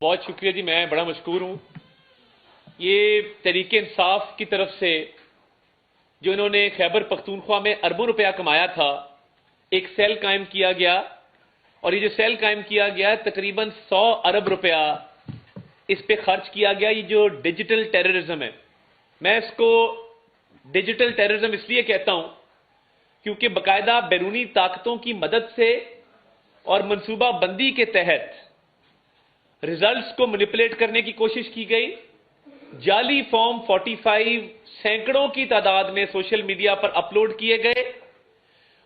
بہت شکریہ جی، میں بڑا مشکور ہوں یہ تحریک انصاف کی طرف سے جو انہوں نے خیبر پختونخوا میں اربوں روپیہ کمایا تھا، ایک سیل قائم کیا گیا اور یہ جو سیل قائم کیا گیا تقریباً 100 ارب روپیہ اس پہ خرچ کیا گیا۔ یہ جو ڈیجیٹل ٹیررزم ہے، میں اس کو ڈیجیٹل ٹیررزم اس لیے کہتا ہوں کیونکہ باقاعدہ بیرونی طاقتوں کی مدد سے اور منصوبہ بندی کے تحت ریزلٹس کو مینیپولیٹ کرنے کی کوشش کی گئی۔ جعلی فارم 45 سینکڑوں کی تعداد میں سوشل میڈیا پر اپلوڈ کیے گئے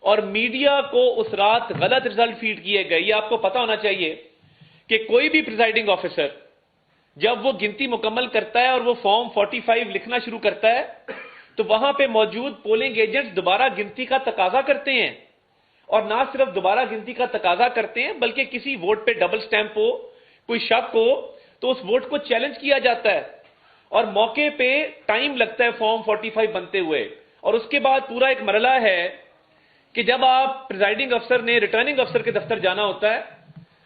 اور میڈیا کو اس رات غلط ریزلٹ فیڈ کیے گئے۔ یہ آپ کو پتا ہونا چاہیے کہ کوئی بھی پریزائڈنگ آفیسر جب وہ گنتی مکمل کرتا ہے اور وہ فارم 45 لکھنا شروع کرتا ہے تو وہاں پہ موجود پولنگ ایجنٹس دوبارہ گنتی کا تقاضا کرتے ہیں، اور نہ صرف دوبارہ گنتی کا تقاضا کرتے ہیں بلکہ کسی ووٹ پہ ڈبل سٹیمپ ہو، کوئی شک ہو تو اس ووٹ کو چیلنج کیا جاتا ہے اور موقع پہ ٹائم لگتا ہے فارم 45 بنتے ہوئے۔ اور اس کے بعد پورا ایک مرحلہ ہے کہ جب آپ پریزائڈنگ افسر نے ریٹرننگ افسر کے دفتر جانا ہوتا ہے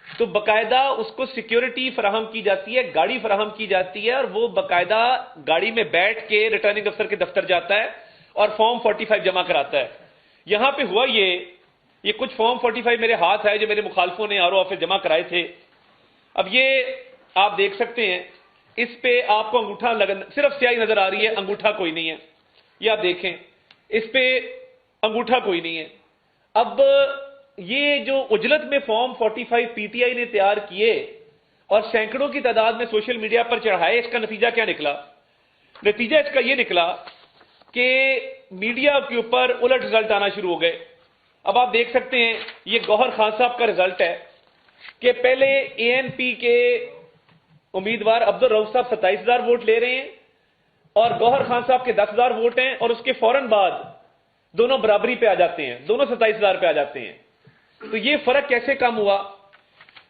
تو باقاعدہ اس کو سیکیورٹی فراہم کی جاتی ہے، گاڑی فراہم کی جاتی ہے، اور وہ باقاعدہ گاڑی میں بیٹھ کے ریٹرننگ افسر کے دفتر جاتا ہے اور فارم 45 جمع کراتا ہے۔ یہاں پہ ہوا یہ کچھ فارم 45 میرے ہاتھ ہے جو میرے مخالفوں نے آر او آفس جمع کرائے تھے۔ اب یہ آپ دیکھ سکتے ہیں، اس پہ آپ کو انگوٹھا صرف سیاہی نظر آ رہی ہے، انگوٹھا کوئی نہیں ہے۔ یہ آپ دیکھیں، اس پہ انگوٹھا کوئی نہیں ہے۔ اب یہ جو اجلت میں فارم 45 پی ٹی آئی نے تیار کیے اور سینکڑوں کی تعداد میں سوشل میڈیا پر چڑھائے، اس کا نتیجہ کیا نکلا؟ نتیجہ اس کا یہ نکلا کہ میڈیا کے اوپر الٹ رزلٹ آنا شروع ہو گئے۔ اب آپ دیکھ سکتے ہیں یہ گوہر خان صاحب کا رزلٹ ہے کہ پہلے اے این پی کے امیدوار عبدالرؤف صاحب 27,000 ووٹ لے رہے ہیں اور گوہر خان صاحب کے 10,000 ووٹ ہیں، اور اس کے فوراً بعد دونوں برابری پہ آ جاتے ہیں، دونوں 27,000 پہ آ جاتے ہیں۔ تو یہ فرق کیسے کم ہوا؟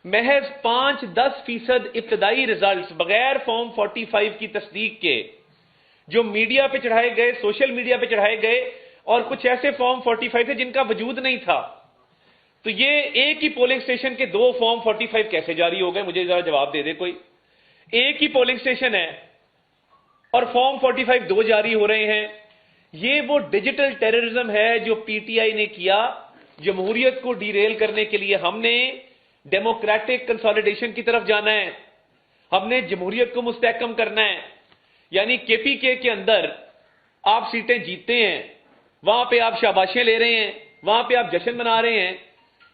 محض 5-10% ابتدائی ریزلٹس بغیر فارم 45 کی تصدیق کے جو میڈیا پہ چڑھائے گئے، سوشل میڈیا پہ چڑھائے گئے، اور کچھ ایسے فارم 45 تھے جن کا وجود نہیں تھا۔ تو یہ ایک ہی پولنگ سٹیشن کے 2 فارم 45 کیسے جاری ہو گئے؟ مجھے ذرا جواب دے دے کوئی۔ ایک ہی پولنگ سٹیشن ہے اور فارم 45 2 جاری ہو رہے ہیں۔ یہ وہ ڈیجیٹل ٹیررزم ہے جو پی ٹی آئی نے کیا۔ جمہوریت کو ڈیریل کرنے کے لیے ہم نے ڈیموکریٹک کنسالیڈیشن کی طرف جانا ہے، ہم نے جمہوریت کو مستحکم کرنا ہے۔ یعنی کے پی کے اندر آپ سیٹیں جیتتے ہیں، وہاں پہ آپ شاباشیاں لے رہے ہیں، وہاں پہ آپ جشن منا رہے ہیں،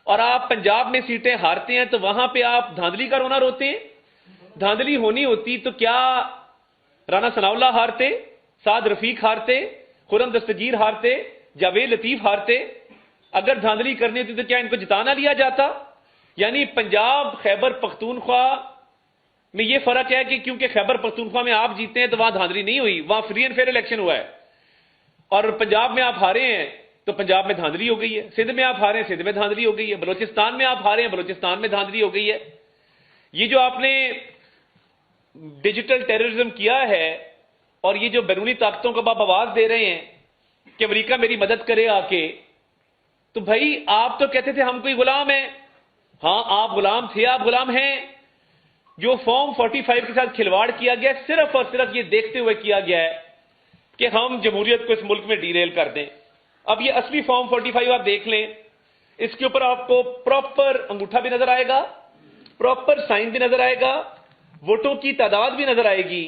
اور آپ پنجاب میں سیٹیں ہارتے ہیں تو وہاں پہ آپ دھاندلی کا رونا روتے ہیں۔ دھاندلی ہونی ہوتی تو کیا رانا ثناء اللہ ہارتے، سعد رفیق ہارتے، خرم دستگیر ہارتے، جاوید لطیف ہارتے؟ اگر دھاندلی کرنی ہوتی تو کیا ان کو جتا نہ لیا جاتا؟ یعنی پنجاب خیبر پختونخوا میں یہ فرق ہے کہ کیونکہ خیبر پختونخوا میں آپ جیتے ہیں تو وہاں دھاندلی نہیں ہوئی، وہاں فری اینڈ فیئر الیکشن ہوا ہے، اور پنجاب میں آپ ہارے ہیں تو پنجاب میں دھاندلی ہو گئی ہے، سندھ میں آپ ہارے ہیں، سندھ میں دھاندلی ہو گئی ہے، بلوچستان میں آپ ہارے ہیں، بلوچستان میں دھاندلی ہو گئی ہے۔ یہ جو آپ نے ڈیجیٹل ٹیررزم کیا ہے اور یہ جو بیرونی طاقتوں کو آپ آواز دے رہے ہیں کہ امریکہ میری مدد کرے آ کے، تو بھائی آپ تو کہتے تھے ہم کوئی غلام ہیں۔ ہاں آپ غلام تھے، آپ غلام ہیں۔ جو فارم 45 کے ساتھ کھلواڑ کیا گیا صرف اور صرف یہ دیکھتے ہوئے کیا گیا ہے کہ ہم جمہوریت کو اس ملک میں ڈیریل کر دیں۔ اب یہ اصلی فارم 45 آپ دیکھ لیں، اس کے اوپر آپ کو پراپر انگوٹھا بھی نظر آئے گا، پراپر سائن بھی نظر آئے گا، ووٹوں کی تعداد بھی نظر آئے گی۔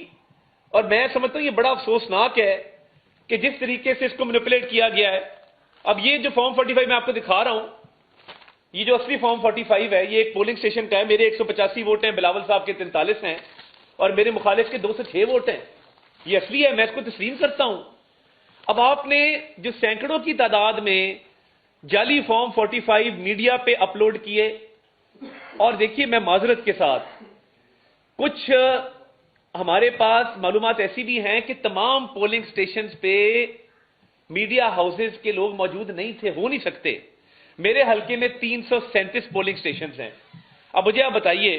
اور میں سمجھتا ہوں یہ بڑا افسوسناک ہے کہ جس طریقے سے اس کو مینیپولیٹ کیا گیا ہے۔ اب یہ جو فارم 45 میں آپ کو دکھا رہا ہوں، یہ جو اصلی فارم 45 ہے یہ ایک پولنگ سٹیشن کا ہے۔ میرے 185 ووٹ ہیں، بلاول صاحب کے 43 ہیں، اور میرے مخالف کے 206 ووٹ ہیں۔ یہ اصلی ہے، میں اس کو تسلیم کرتا ہوں۔ اب آپ نے جو سینکڑوں کی تعداد میں جعلی فارم 45 میڈیا پہ اپلوڈ کیے، اور دیکھیے میں معذرت کے ساتھ کچھ ہمارے پاس معلومات ایسی بھی ہیں کہ تمام پولنگ سٹیشنز پہ میڈیا ہاؤسز کے لوگ موجود نہیں تھے، ہو نہیں سکتے۔ میرے حلقے میں 337 پولنگ سٹیشنز ہیں۔ اب مجھے آپ بتائیے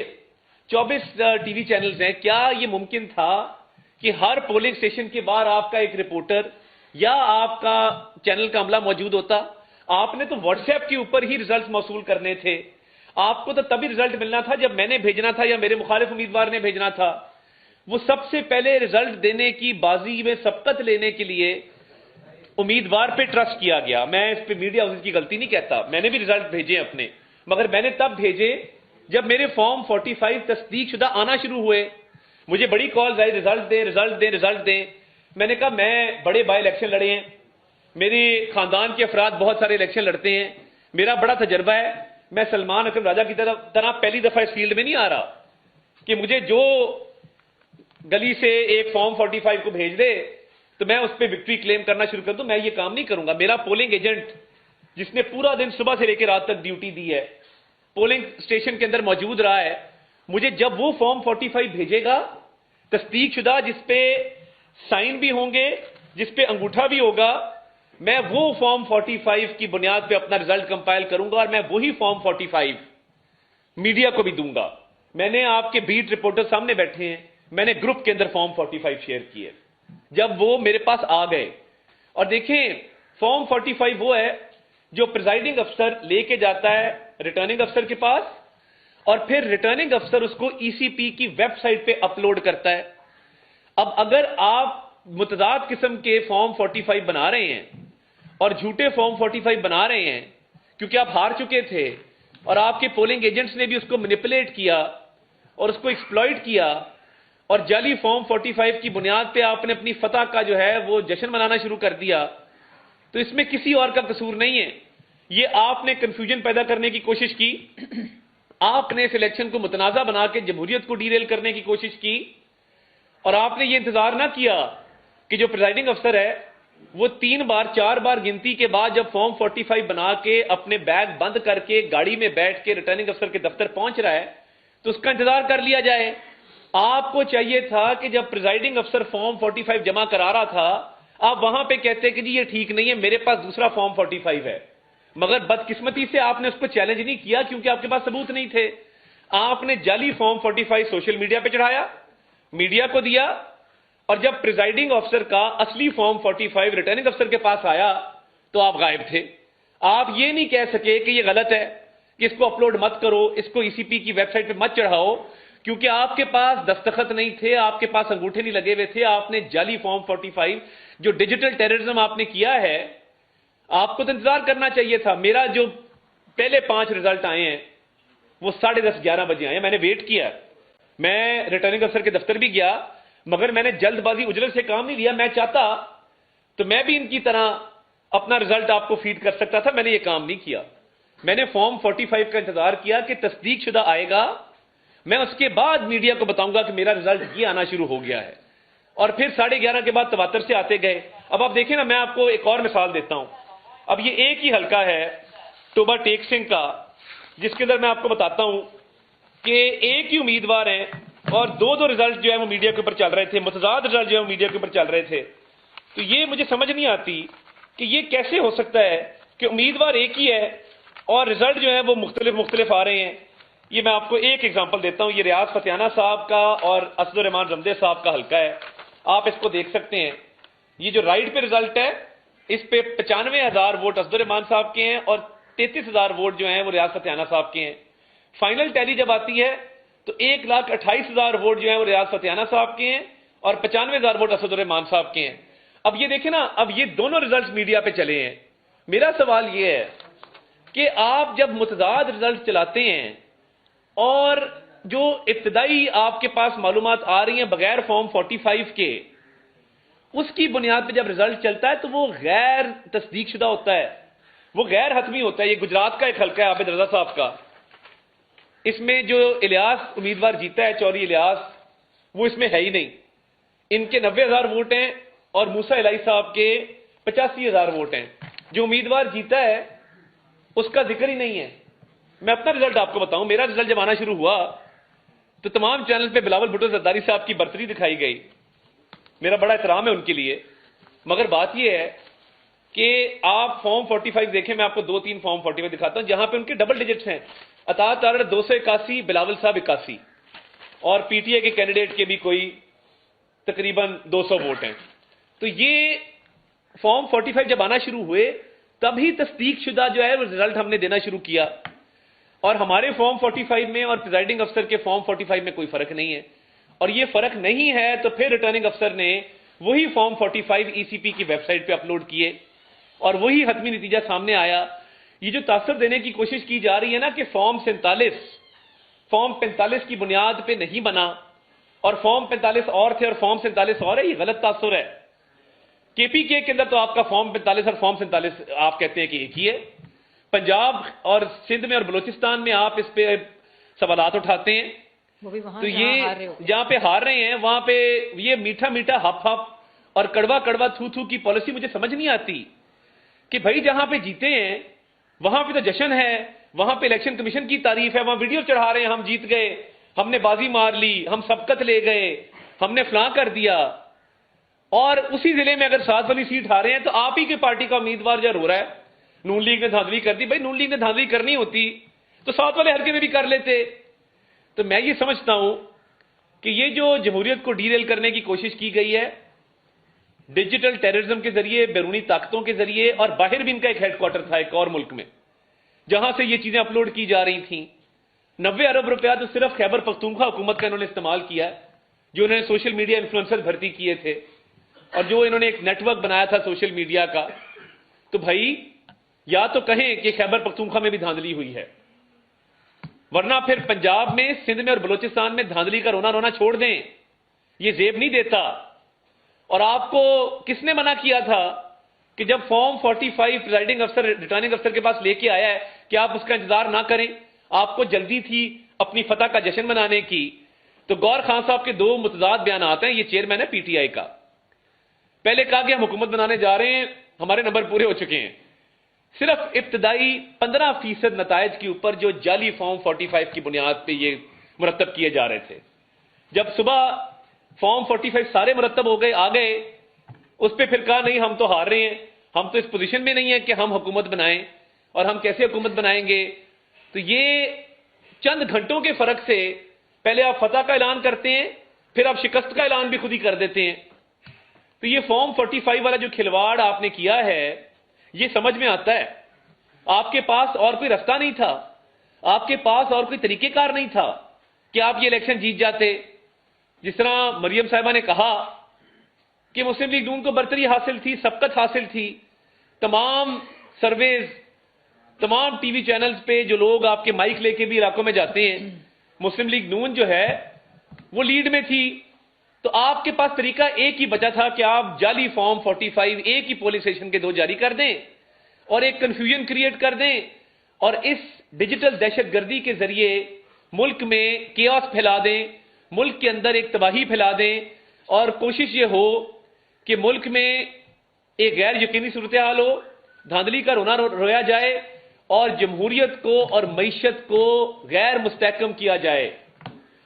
24 ٹی وی چینلز ہیں، کیا یہ ممکن تھا کہ ہر پولنگ سٹیشن کے باہر آپ کا ایک رپورٹر یا آپ کا چینل کا عملہ موجود ہوتا؟ آپ نے تو واٹس ایپ کے اوپر ہی ریزلٹس موصول کرنے تھے، آپ کو تو تبھی رزلٹ ملنا تھا جب میں نے بھیجنا تھا یا میرے مخالف امیدوار نے بھیجنا تھا. وہ سب سے پہلے رزلٹ دینے کی بازی میں سبقت لینے کے لیے امیدوار پہ ٹرسٹ کیا گیا. میں اس پہ میڈیا ہاؤسز کی غلطی نہیں کہتا, میں نے بھی رزلٹ بھیجے اپنے, مگر میں نے تب بھیجے جب میرے فارم 45 تصدیق شدہ آنا شروع ہوئے. مجھے بڑی کالز آئی, رزلٹ دیں رزلٹ دیں رزلٹ دیں. میں نے کہا میں بڑے بائی الیکشن لڑے ہیں, میری خاندان کے افراد بہت سارے الیکشن لڑتے ہیں, میرا بڑا تجربہ ہے, میں سلمان اکرم راجہ کی طرح پہلی دفعہ اس فیلڈ میں نہیں آ رہا کہ مجھے جو گلی سے ایک فارم 45 کو بھیج دے تو میں اس پہ وکٹری کلیم کرنا شروع کر دوں. میں یہ کام نہیں کروں گا. میرا پولنگ ایجنٹ جس نے پورا دن صبح سے لے کے رات تک ڈیوٹی دی ہے, پولنگ اسٹیشن کے اندر موجود رہا ہے, مجھے جب وہ فارم 45 بھیجے گا تصدیق شدہ جس پہ سائن بھی ہوں گے, جس پہ انگوٹھا بھی ہوگا, میں وہ فارم 45 کی بنیاد پہ اپنا رزلٹ کمپائل کروں گا اور میں وہی فارم 45 میڈیا کو بھی دوں گا. میں نے آپ کے بیٹ رپورٹر سامنے بیٹھے ہیں, میں نے گروپ کے اندر فارم 45 شیئر کیے جب وہ میرے پاس آ گئے. اور دیکھیں فارم 45 وہ ہے جو پریزائڈنگ افسر لے کے جاتا ہے ریٹرننگ افسر کے پاس, اور پھر ریٹرننگ افسر اس کو ای سی پی کی ویب سائٹ پہ اپلوڈ کرتا ہے. اب اگر آپ متضاد قسم کے فارم 45 بنا رہے ہیں اور جھوٹے فارم 45 بنا رہے ہیں کیونکہ آپ ہار چکے تھے اور آپ کے پولنگ ایجنٹس نے بھی اس کو مینیپولیٹ کیا اور اس کو ایکسپلائٹ کیا اور جعلی فارم 45 کی بنیاد پہ آپ نے اپنی فتح کا جو ہے وہ جشن منانا شروع کر دیا, تو اس میں کسی اور کا قصور نہیں ہے. یہ آپ نے کنفیوژن پیدا کرنے کی کوشش کی, آپ نے اس الیکشن کو متنازع بنا کے جمہوریت کو ڈیریل کرنے کی کوشش کی, اور آپ نے یہ انتظار نہ کیا کہ جو پریزائڈنگ افسر ہے وہ 3 بار 4 بار گنتی کے بعد جب فارم 45 بنا کے اپنے بیگ بند کر کے گاڑی میں بیٹھ کے ریٹرننگ افسر کے دفتر پہنچ رہا ہے تو اس کا انتظار کر لیا جائے. آپ کو چاہیے تھا کہ جب پریزائڈنگ افسر فارم 45 جمع کرا رہا تھا آپ وہاں پہ کہتے کہ جی یہ ٹھیک نہیں ہے, میرے پاس دوسرا فارم 45 ہے. مگر بدقسمتی سے آپ نے اس کو چیلنج نہیں کیا کیونکہ آپ کے پاس ثبوت نہیں تھے. آپ نے جعلی فارم 45 سوشل میڈیا پہ چڑھایا, میڈیا کو دیا, اور جب پریزائڈنگ افسر کا اصلی فارم 45 ریٹرننگ افسر کے پاس آیا تو آپ غائب تھے. آپ یہ نہیں کہہ سکے کہ یہ غلط ہے کہ اس کو اپلوڈ مت کرو, اس کو ای سی پی کی ویب سائٹ پہ مت چڑھاؤ, کیونکہ آپ کے پاس دستخط نہیں تھے, آپ کے پاس انگوٹھے نہیں لگے ہوئے تھے. آپ نے جعلی فارم 45 جو ڈیجیٹل ٹیررزم آپ نے کیا ہے, آپ کو تو انتظار کرنا چاہیے تھا. میرا جو پہلے 5 رزلٹ آئے ہیں وہ 10:30 11 بجے آئے ہیں. میں نے ویٹ کیا, میں ریٹرننگ افسر کے دفتر بھی گیا, مگر میں نے جلد بازی اجلت سے کام نہیں لیا. میں چاہتا تو میں بھی ان کی طرح اپنا رزلٹ آپ کو فیڈ کر سکتا تھا, میں نے یہ کام نہیں کیا. میں نے فارم 45 کا انتظار کیا کہ تصدیق شدہ آئے گا, میں اس کے بعد میڈیا کو بتاؤں گا کہ میرا رزلٹ یہ آنا شروع ہو گیا ہے. اور پھر 11:30 کے بعد تواتر سے آتے گئے. اب آپ دیکھیں نا, میں آپ کو ایک اور مثال دیتا ہوں. اب یہ ایک ہی حلقہ ہے ٹوبہ ٹیک سنگھ کا, جس کے اندر میں آپ کو بتاتا ہوں کہ ایک ہی امیدوار ہیں اور 2 رزلٹ جو ہے وہ میڈیا کے اوپر چل رہے تھے, متضاد رزلٹ جو ہے وہ میڈیا کے اوپر چل رہے تھے. تو یہ مجھے سمجھ نہیں آتی کہ یہ کیسے ہو سکتا ہے کہ امیدوار ایک ہی ہے اور رزلٹ جو ہے وہ مختلف آ رہے ہیں. یہ میں آپ کو ایک ایگزامپل دیتا ہوں. یہ ریاض فتیانہ صاحب کا اور اسد الرحمان رمدے صاحب کا حلقہ ہے, آپ اس کو دیکھ سکتے ہیں. یہ جو رائٹ پہ رزلٹ ہے اس پہ 95,000 ووٹ اسد الرحمان صاحب کے ہیں اور 33,000 ووٹ جو ہیں وہ ریاض فتیانہ صاحب کے ہیں. فائنل ٹیلی جب آتی ہے تو 1,28,000 ووٹ جو ہیں وہ ریاض فتیانہ صاحب کے ہیں اور 95,000 ووٹ اسد الرحمان صاحب کے ہیں. اب یہ دیکھیں نا, اب یہ دونوں رزلٹس میڈیا پہ چلے ہیں. میرا سوال یہ ہے کہ آپ جب متضاد رزلٹ چلاتے ہیں اور جو ابتدائی آپ کے پاس معلومات آ رہی ہیں بغیر فارم 45 کے, اس کی بنیاد پہ جب رزلٹ چلتا ہے تو وہ غیر تصدیق شدہ ہوتا ہے, وہ غیر حتمی ہوتا ہے. یہ گجرات کا ایک حلقہ ہے عابد رضا صاحب کا, اس میں جو الیاس امیدوار جیتا ہے چوری الیاس, وہ اس میں ہے ہی نہیں. ان کے 90,000 ووٹ ہیں اور موسیٰ الہی صاحب کے 85,000 ووٹ ہیں. جو امیدوار جیتا ہے اس کا ذکر ہی نہیں ہے. میں اپنا رزلٹ آپ کو بتاؤں, میرا رزلٹ جب آنا شروع ہوا تو تمام چینل پہ بلاول بھٹو زرداری صاحب کی برتری دکھائی گئی. میرا بڑا احترام ہے ان کے لیے, مگر بات یہ ہے کہ آپ فارم 45 دیکھیں. میں آپ کو 2-3 فارم 45 دکھاتا ہوں جہاں پہ ان کے ڈبل ڈیجٹس ہیں. عطا تارڑ 281, بلاول صاحب 81, اور پی ٹی اے کے کینڈیڈیٹ کے بھی کوئی تقریباً 200 ووٹ ہیں. تو یہ فارم 45 جب آنا شروع ہوئے تبھی تصدیق شدہ جو ہے وہ رزلٹ ہم نے دینا شروع کیا. اور ہمارے فارم 45 میں اور پریزائڈنگ افسر کے فارم 45 میں کوئی فرق نہیں ہے. اور یہ فرق نہیں ہے تو پھر ریٹرننگ افسر نے وہی فارم 45 ای سی پی کی ویب سائٹ پہ اپلوڈ کیے اور وہی حتمی نتیجہ سامنے آیا. یہ جو تاثر دینے کی کوشش کی جا رہی ہے نا کہ فارم 45 کی بنیاد پہ نہیں بنا اور فارم 45 اور تھے اور فارم 47 اور ہے، یہ غلط تاثر ہے. کے پی کے اندر تو آپ کا فارم 45 اور فارم 47 آپ کہتے ہیں کہ ایک ہی ہے. پنجاب اور سندھ میں اور بلوچستان میں آپ اس پہ سوالات اٹھاتے ہیں، وہ بھی وہاں تو یہ جہاں پہ ہار رہے ہیں وہاں پہ یہ میٹھا میٹھا ہپ ہپ اور کڑوا کڑوا تھو تھو کی پالیسی مجھے سمجھ نہیں آتی کہ بھائی جہاں پہ جیتے ہیں وہاں پہ تو جشن ہے، وہاں پہ الیکشن کمیشن کی تعریف ہے، وہاں ویڈیو چڑھا رہے ہیں ہم جیت گئے، ہم نے بازی مار لی، ہم سبقت لے گئے، ہم نے فلاں کر دیا. اور اسی ضلع میں اگر 7 والی سیٹ ہارے ہیں تو آپ ہی کے پارٹی کا امیدوار جو رو رہا ہے نون لیگ نے دھاندلی کر دی. بھائی نون لیگ نے دھاندلی کرنی ہوتی تو 7 والے حلقے میں بھی کر لیتے. تو میں یہ سمجھتا ہوں کہ یہ جو جمہوریت کو ڈی ریل کرنے کی کوشش کی گئی ہے ڈیجیٹل ٹیررزم کے ذریعے، بیرونی طاقتوں کے ذریعے، اور باہر بھی ان کا ایک ہیڈ کوارٹر تھا ایک اور ملک میں جہاں سے یہ چیزیں اپلوڈ کی جا رہی تھیں. 90 ارب روپیہ تو صرف خیبر پختونخوا حکومت کا انہوں نے استعمال کیا جو انہوں نے سوشل میڈیا انفلوئنسر بھرتی کیے تھے اور جو انہوں نے ایک نیٹ ورک بنایا تھا سوشل میڈیا کا. تو بھائی یا تو کہیں کہ خیبر پختونخوا میں بھی دھاندلی ہوئی ہے، ورنہ پھر پنجاب میں، سندھ میں اور بلوچستان میں دھاندلی کا رونا رونا چھوڑ دیں. یہ زیب نہیں دیتا. اور آپ کو کس نے منع کیا تھا کہ جب فارم 45 پریزائڈنگ افسر ریٹرننگ افسر کے پاس لے کے آیا ہے کہ آپ اس کا انتظار نہ کریں، آپ کو جلدی تھی اپنی فتح کا جشن منانے کی. تو گور خان صاحب کے 2 متضاد بیانات ہیں. یہ چیئرمین ہے پی ٹی آئی کا. پہلے کہا کہ ہم حکومت بنانے جا رہے ہیں، ہمارے نمبر پورے ہو چکے ہیں. صرف ابتدائی 15% نتائج کے اوپر جو جعلی فارم 45 کی بنیاد پہ یہ مرتب کیے جا رہے تھے، جب صبح فارم 45 سارے مرتب ہو گئے آ گئے، اس پہ پھر کہا نہیں ہم تو ہار رہے ہیں، ہم تو اس پوزیشن میں نہیں ہیں کہ ہم حکومت بنائیں، اور ہم کیسے حکومت بنائیں گے. تو یہ چند گھنٹوں کے فرق سے پہلے آپ فتح کا اعلان کرتے ہیں، پھر آپ شکست کا اعلان بھی خود ہی کر دیتے ہیں. تو یہ فارم 45 والا جو کھلواڑ آپ نے کیا ہے یہ سمجھ میں آتا ہے. آپ کے پاس اور کوئی رستہ نہیں تھا، آپ کے پاس اور کوئی طریقہ کار نہیں تھا کہ آپ یہ الیکشن جیت جاتے. جس طرح مریم صاحبہ نے کہا کہ مسلم لیگ نون کو برتری حاصل تھی، سبقت حاصل تھی. تمام سرویز، تمام ٹی وی چینلز پہ جو لوگ آپ کے مائک لے کے بھی علاقوں میں جاتے ہیں، مسلم لیگ نون جو ہے وہ لیڈ میں تھی. تو آپ کے پاس طریقہ ایک ہی بچا تھا کہ آپ جعلی فارم 45 ایک ہی پولیس اسٹیشن کے 2 جاری کر دیں اور ایک کنفیوژن کریٹ کر دیں اور اس ڈیجیٹل دہشت گردی کے ذریعے ملک میں کیوس پھیلا دیں، ملک کے اندر ایک تباہی پھیلا دیں، اور کوشش یہ ہو کہ ملک میں ایک غیر یقینی صورتحال ہو، دھاندلی کا رونا رویا جائے اور جمہوریت کو اور معیشت کو غیر مستحکم کیا جائے.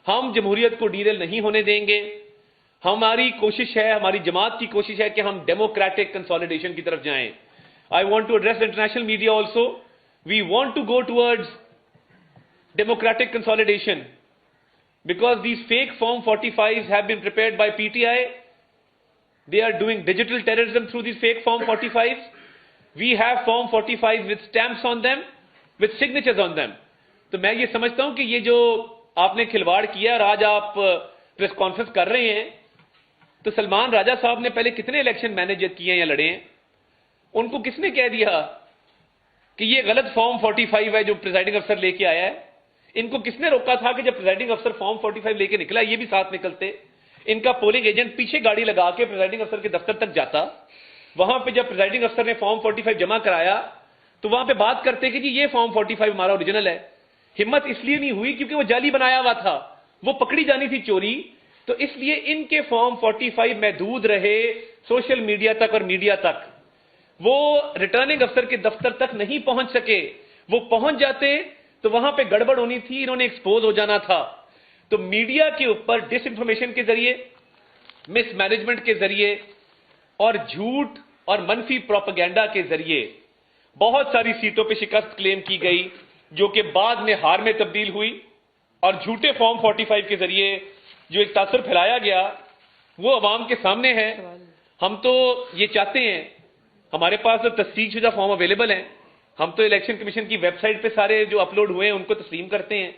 ہم جمہوریت کو ڈیریل نہیں ہونے دیں گے. ہماری کوشش ہے، ہماری جماعت کی کوشش ہے کہ ہم ڈیموکریٹک کنسولیڈیشن کی طرف جائیں. I want to address the international media also. We want to go towards democratic consolidation because these fake Form 45s have been prepared by PTI. They are doing digital terrorism through these fake Form 45s. We have Form 45s with stamps on them, with signatures on them. تو میں یہ سمجھتا ہوں کہ یہ جو آپ نے کھلواڑ کیا اور آج آپ پریس کانفرنس کر رہے ہیں، تو سلمان راجہ صاحب نے پہلے کتنے الیکشن مینیج کیے ہیں یا لڑے ہیں؟ ان کو کس نے کہہ دیا کہ یہ غلط فارم 45 ہے جو پریزائڈنگ افسر لے کے آیا ہے؟ ان کو کس نے روکا تھا کہ جب پریزائڈنگ افسر فارم 45 لے کے نکلا یہ بھی ساتھ نکلتے؟ ان کا پولنگ ایجنٹ پیچھے گاڑی لگا کے پریزائڈنگ افسر کے دفتر تک جاتا، وہاں پہ جب پریزائڈنگ افسر نے فارم 45 جمع کرایا تو وہاں پہ بات کرتے کہ جی یہ فارم 45 ہمارا اوریجنل ہے. ہمت اس لیے نہیں ہوئی کیونکہ وہ جعلی بنایا ہوا تھا، وہ پکڑی جانی تھی چوری. تو اس لیے ان کے فارم 45 محدود رہے سوشل میڈیا تک اور میڈیا تک. وہ ریٹرننگ افسر کے دفتر تک نہیں پہنچ سکے. وہ پہنچ جاتے تو وہاں پہ گڑبڑ ہونی تھی، انہوں نے ایکسپوز ہو جانا تھا. تو میڈیا کے اوپر ڈس انفارمیشن کے ذریعے، مس مینجمنٹ کے ذریعے اور جھوٹ اور منفی پروپیگنڈا کے ذریعے بہت ساری سیٹوں پہ شکست کلیم کی گئی جو کہ بعد میں ہار میں تبدیل ہوئی. اور جھوٹے فارم 45 کے ذریعے جو ایک تاثر پھیلایا گیا وہ عوام کے سامنے ہے. ہم تو یہ چاہتے ہیں، ہمارے پاس تصدیق شدہ فارم اویلیبل ہیں، ہم تو الیکشن کمیشن کی ویب سائٹ پہ سارے جو اپلوڈ ہوئے ہیں ان کو تسلیم کرتے ہیں.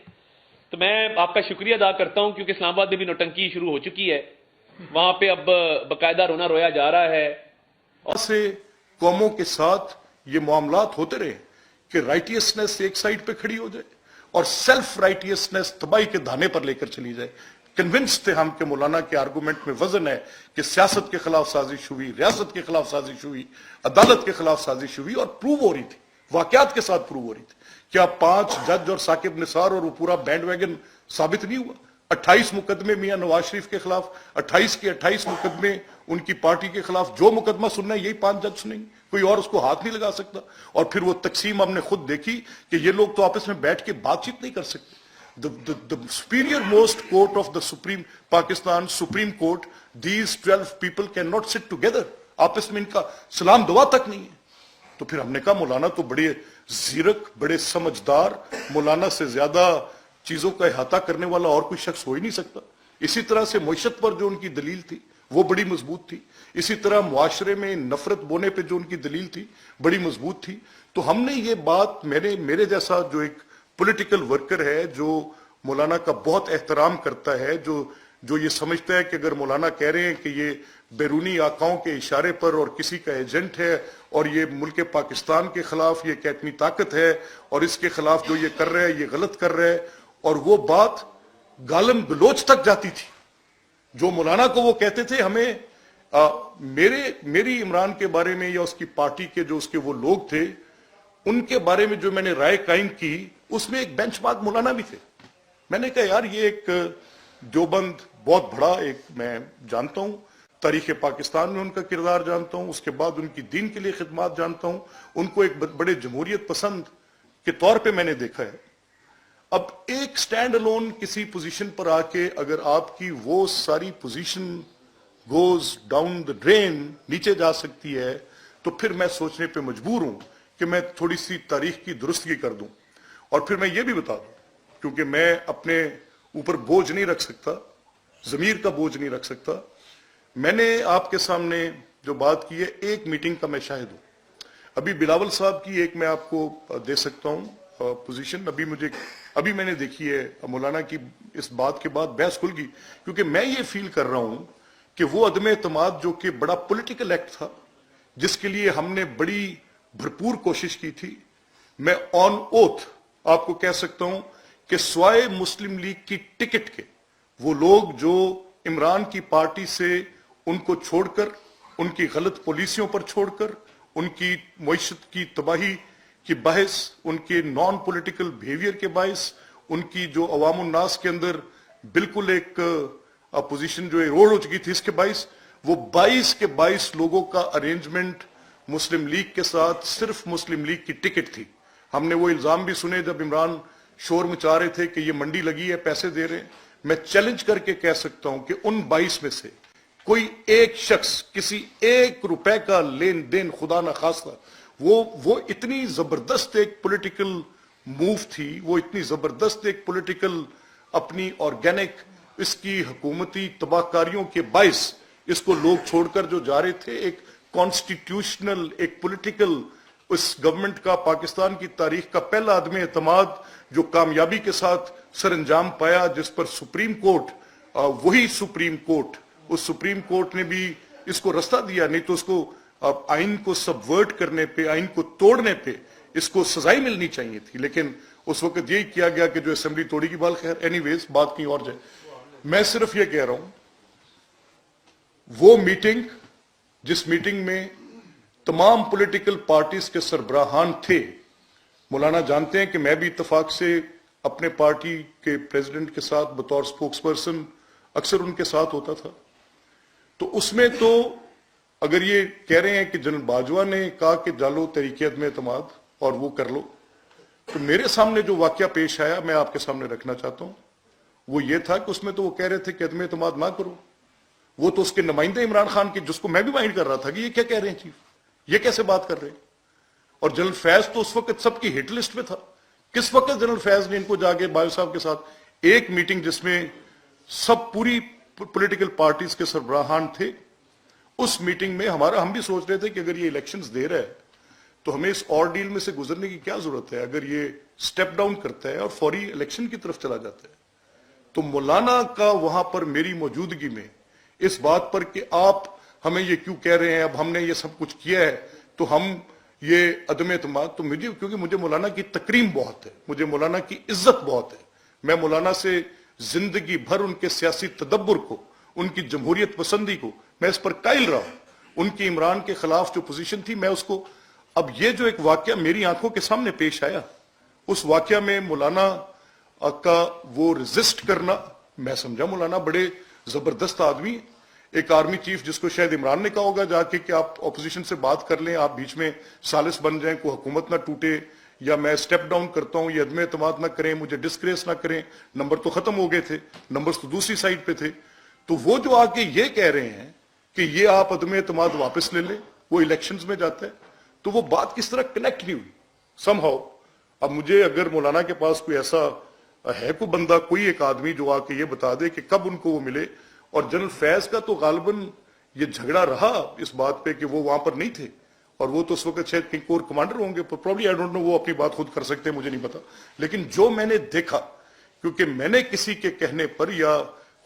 تو میں آپ کا شکریہ ادا کرتا ہوں کیونکہ اسلام آباد میں بھی نوٹنکی شروع ہو چکی ہے, وہاں پہ اب باقاعدہ رونا رویا جا رہا ہے. سے قوموں کے ساتھ یہ معاملات ہوتے رہے کہ رائٹیسنس ایک سائڈ پہ کھڑی ہو جائے اور سیلف رائٹیسنس تباہی کے دھانے پر لے کر چلی جائے. کنونس تھے ہم کہ مولانا کے آرگومنٹ میں وزن ہے کہ سیاست کے خلاف سازش ہوئی, ریاست کے خلاف سازش ہوئی, عدالت کے خلاف سازش ہوئی, اور پروو ہو رہی تھی, واقعات کے ساتھ پروو ہو رہی تھی. کیا 5 جج اور ثاقب نثار اور وہ پورا بینڈ ویگن ثابت نہیں ہوا؟ 28 مقدمے میاں نواز شریف کے خلاف, 28 کے 28 مقدمے ان کی پارٹی کے خلاف. جو مقدمہ سننا ہے یہی 5 جج سنیں گے, کوئی اور اس کو ہاتھ نہیں لگا سکتا. اور پھر وہ تقسیم ہم نے خود دیکھی کہ یہ لوگ تو آپس میں بیٹھ کے بات چیت نہیں کر سکتے. The superior most court of the Supreme Pakistan Supreme Court, these 12 people cannot sit together. آپس میں ان کا سلام دعا تک نہیں ہے. تو پھر ہم نے کہا مولانا تو بڑے زیرک, بڑے سمجھدار, مولانا سے زیادہ چیزوں کا احاطہ کرنے والا اور کوئی شخص ہو ہی نہیں سکتا. اسی طرح سے معیشت پر جو ان کی دلیل تھی وہ بڑی مضبوط تھی. اسی طرح معاشرے میں نفرت بونے پہ جو ان کی دلیل تھی بڑی مضبوط تھی. تو ہم نے یہ بات, میرے جیسا جو ایک پولیٹیکل ورکر ہے, جو مولانا کا بہت احترام کرتا ہے, جو یہ سمجھتا ہے کہ اگر مولانا کہہ رہے ہیں کہ یہ بیرونی آقاؤں کے اشارے پر اور کسی کا ایجنٹ ہے اور یہ ملک پاکستان کے خلاف یہ ایک ایٹمی طاقت ہے اور اس کے خلاف جو یہ کر رہا ہے یہ غلط کر رہا ہے, اور وہ بات گالم گلوچ تک جاتی تھی. جو مولانا کو وہ کہتے تھے ہمیں میری عمران کے بارے میں یا اس کی پارٹی کے جو اس کے وہ لوگ تھے ان کے بارے میں جو میں نے رائے قائم کی اس میں ایک بینچ مارک مولانا بھی تھے. میں نے کہا یار یہ ایک دیوبند بہت بڑا ایک میں جانتا ہوں, تاریخ پاکستان میں ان کا کردار جانتا ہوں, اس کے بعد ان کی دین کے لیے خدمات جانتا ہوں, ان کو ایک بڑے جمہوریت پسند کے طور پہ میں نے دیکھا ہے. اب ایک سٹینڈ الون کسی پوزیشن پر آ کے اگر آپ کی وہ ساری position goes down the drain, نیچے جا سکتی ہے, تو پھر میں سوچنے پہ مجبور ہوں کہ میں تھوڑی سی تاریخ کی درستگی کر دوں. اور پھر میں یہ بھی بتا دوں, کیونکہ میں اپنے اوپر بوجھ نہیں رکھ سکتا, ضمیر کا بوجھ نہیں رکھ سکتا. میں نے آپ کے سامنے جو بات کی ہے ایک میٹنگ کا میں شاہد ہوں. ابھی بلاول صاحب کی ایک میں آپ کو دے سکتا ہوں پوزیشن, ابھی میں نے دیکھی ہے مولانا کی اس بات کے بعد بحث کھل گئی, کیونکہ میں یہ فیل کر رہا ہوں کہ وہ عدم اعتماد جو کہ بڑا پولیٹیکل ایکٹ تھا جس کے لیے ہم نے بڑی بھرپور کوشش کی تھی, میں آن اوتھ آپ کو کہہ سکتا ہوں کہ سوائے مسلم لیگ کی ٹکٹ کے وہ لوگ جو عمران کی پارٹی سے ان کو چھوڑ کر, ان کی غلط پالیسیوں پر چھوڑ کر, ان کی معیشت کی تباہی کی باعث, ان کے نان پولیٹیکل بیہیویئر کے باعث, ان کی جو عوام الناس کے اندر بالکل ایک اپوزیشن جو ایروڈ ہو چکی تھی, اس کے باعث وہ 22 کے 22 لوگوں کا ارینجمنٹ مسلم لیگ کے ساتھ صرف مسلم لیگ کی ٹکٹ تھی. ہم نے وہ الزام بھی سنے جب عمران شور مچا رہے تھے کہ یہ منڈی لگی ہے, پیسے دے رہے ہیں. میں چیلنج کر کے کہہ سکتا ہوں کہ ان 22 میں سے کوئی ایک شخص کسی 1 روپے کا لین دین خدا نہ خواستہ, وہ اتنی زبردست ایک پولیٹیکل موو تھی, وہ اتنی زبردست ایک پولیٹیکل اپنی آرگینک اس کی حکومتی تباہ کاریوں کے باعث اس کو لوگ چھوڑ کر جو جا رہے تھے, ایک کانسٹیٹیوشنل ایک پولیٹیکل اس گورنمنٹ کا پاکستان کی تاریخ کا پہلا عدم اعتماد جو کامیابی کے ساتھ سر انجام پایا, جس پر سپریم کورٹ, وہی سپریم کورٹ, اس سپریم کورٹ نے بھی اس کو رستہ دیا, نہیں تو اس کو آئین کو سبورٹ کرنے پہ, آئین کو توڑنے پہ اس کو سزائی ملنی چاہیے تھی. لیکن اس وقت یہی کیا گیا کہ جو اسمبلی توڑی کی بال خیر. اینی ویز بات کہیں اور جائے. میں صرف یہ کہہ رہا ہوں وہ میٹنگ جس میٹنگ میں تمام پولیٹیکل پارٹیز کے سربراہان تھے, مولانا جانتے ہیں کہ میں بھی اتفاق سے اپنے پارٹی کے پریزیڈنٹ کے ساتھ بطور سپوکس پرسن اکثر ان کے ساتھ ہوتا تھا. تو اس میں تو اگر یہ کہہ رہے ہیں کہ جنرل باجوہ نے کہا کہ ڈالو تحریک عدم اعتماد اور وہ کر لو, تو میرے سامنے جو واقعہ پیش آیا میں آپ کے سامنے رکھنا چاہتا ہوں. وہ یہ تھا کہ اس میں تو وہ کہہ رہے تھے کہ عدم اعتماد نہ کرو. وہ تو اس کے نمائندے عمران خان کے, جس کو میں بھی مائنڈ کر رہا تھا کہ یہ کیا کہہ رہے ہیں چیف, یہ کیسے بات کر رہے ہیں. اور جنرل فیض تو اس وقت سب کی ہٹ لسٹ میں تھا. کس وقت جنرل فیض نے ان کو جا کے بایو صاحب کے ساتھ ایک میٹنگ جس میں سب پوری پولیٹیکل پارٹیز کے سربراہان تھے, اس میٹنگ میں ہم بھی سوچ رہے تھے کہ اگر یہ الیکشنز دے رہا ہے تو ہمیں اس آرڈیل میں سے گزرنے کی کیا ضرورت ہے؟ اگر یہ سٹیپ ڈاؤن کرتا ہے اور فوری الیکشن کی طرف چلا جاتا ہے تو مولانا کا وہاں پر میری موجودگی میں اس بات پر کہ آپ ہمیں یہ کیوں کہہ رہے ہیں، اب ہم نے یہ سب کچھ کیا ہے تو ہم یہ عدم اعتماد، تو مجھے کیونکہ مجھے مولانا کی تکریم بہت ہے، مجھے مولانا کی عزت بہت ہے، میں مولانا سے زندگی بھر ان کے سیاسی تدبر کو، ان کی جمہوریت پسندی کو میں اس پر قائل رہا ہوں، ان کی عمران کے خلاف جو پوزیشن تھی میں اس کو، اب یہ جو ایک واقعہ میری آنکھوں کے سامنے پیش آیا، اس واقعہ میں مولانا کا وہ ریزسٹ کرنا، میں سمجھا مولانا بڑے زبردست آدمی ہیں، ایک آرمی چیف جس کو شاید عمران نے کہا ہوگا جا کے کہ آپ اپوزیشن سے بات کر لیں، آپ بیچ میں ثالث بن جائیں، کوئی حکومت نہ ٹوٹے، یا میں سٹیپ ڈاؤن کرتا ہوں، یہ عدم اعتماد نہ کریں، مجھے ڈسکریس نہ کریں، نمبر تو ختم ہو گئے تھے، نمبرز تو دوسری سائڈ پہ تھے، تو وہ جو آ کے یہ کہہ رہے ہیں کہ یہ آپ عدم اعتماد واپس لے لیں، وہ الیکشنز میں جاتا ہے، تو وہ بات کس طرح کنیکٹ نہیں ہوئی سم ہاؤ۔ اب مجھے اگر مولانا کے پاس کوئی ایسا ہے کوئی بندہ، کوئی ایک آدمی جو آ کے یہ بتا دے کہ کب ان کو وہ ملے، اور جنرل فیض کا تو غالباً یہ جھگڑا رہا اس بات پہ کہ وہ وہاں پر نہیں تھے، اور وہ تو اس وقت شاید کہیں کور کمانڈر ہوں گے، پروبلی آئی ڈونٹ نو، وہ اپنی بات خود کر سکتے ہیں، مجھے نہیں پتا، لیکن جو میں نے دیکھا، کیونکہ میں نے کسی کے کہنے پر یا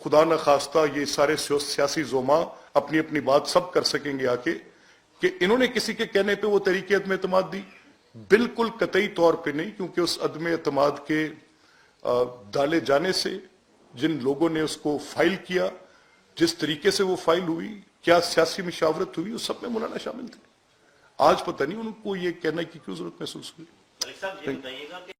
خدا نخواستہ یہ سارے سیاسی زوما اپنی اپنی بات سب کر سکیں گے آ کے، کہ انہوں نے کسی کے کہنے پہ وہ طریقے عدم اعتماد دی، بالکل قطعی طور پہ نہیں، کیونکہ اس عدم اعتماد کے ڈالے جانے سے جن لوگوں نے اس کو فائل کیا، جس طریقے سے وہ فائل ہوئی، کیا سیاسی مشاورت ہوئی، اس سب میں مولانا شامل تھے۔ آج پتہ نہیں ان کو یہ کہنے کی کیوں ضرورت محسوس ہوئی۔ ملک صاحب یہ بتائیے گا کہ